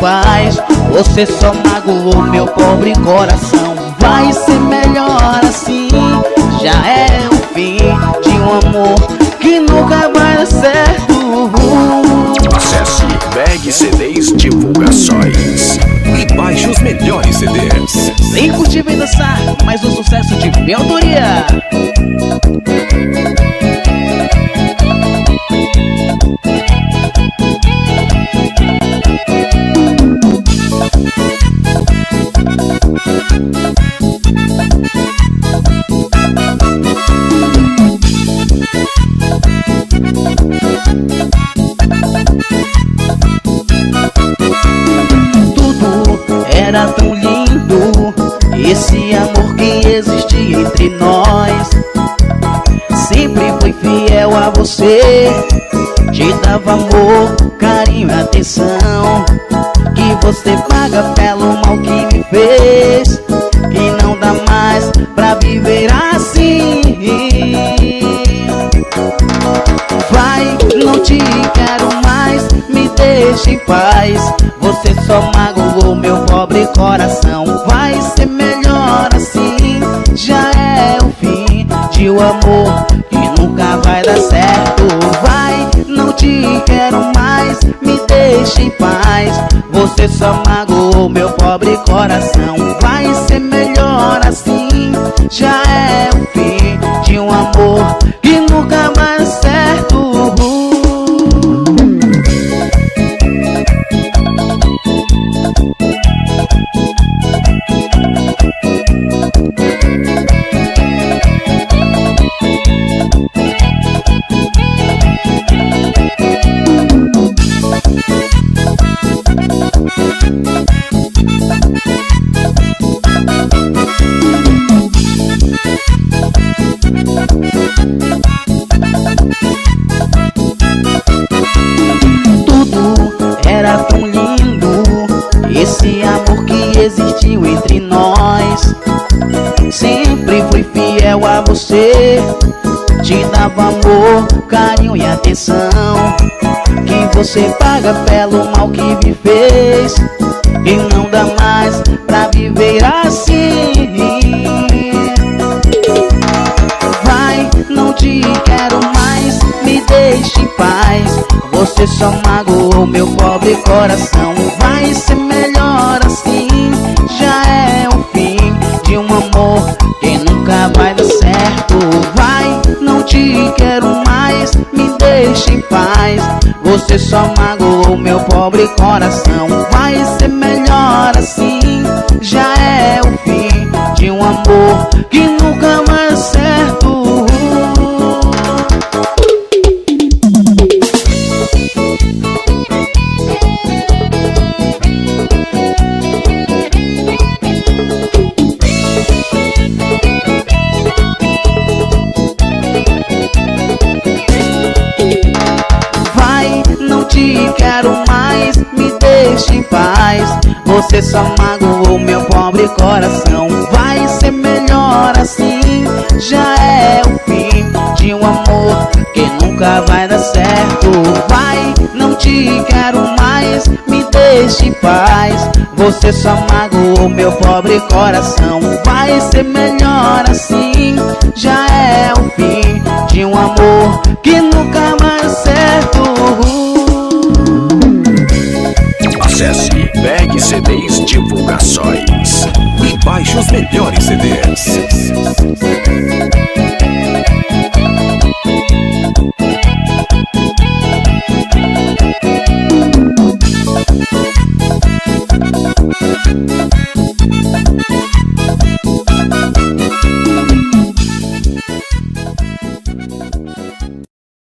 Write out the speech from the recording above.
paz. Você só magoou meu pobre coração. Vai ser melhor assim. Já é o fim de um amor que nunca vai dar certo. Acesse Bag CDs Divulgações e baixe os melhores CDs. Vem curtir, vem dançar, mais um sucesso de minha autoria. Era tão lindo esse amor que existia entre nós. Sempre fui fiel a você, te dava amor, carinho e atenção. Que você paga pelo mal que me fez, que não dá mais pra viver assim. Vai, não te quero mais, me deixa em paz. Você só magoou meu pobre coração. Vai ser melhor assim. Já é o fim de um amor que nunca vai dar certo. Vai, não te quero mais, me deixa em paz. Você só magoou meu pobre coração. Vai ser melhor assim. Já é o fim de um amor que nunca vai dar certo. Era tão lindo esse amor que existiu entre nós. Sempre fui fiel a você, te dava amor, carinho e atenção. Que você paga pelo mal que me fez, e não dá mais pra viver assim. Vai, não te quero mais, me deixa em paz. Você só magoou meu pobre coração. Vai ser melhor assim. Já é o fim de um amor que nunca vai dar certo. Vai, não te quero mais, me deixa em paz. Você só magoou meu pobre coração. Vai ser melhor assim. Já é o fim de um amor que nunca vai dar certo. Quero mais, me deixa em paz. Você só magoou meu pobre coração. Vai ser melhor assim. Já é o fim de um amor que nunca vai dar certo. Vai, não te quero mais, me deixa em paz. Você só magoou meu pobre coração. Vai ser melhor assim. Já é o fim de um amor que nunca vai dar certo. Acesse Bag CDs Divulgações e baixe os melhores CDs.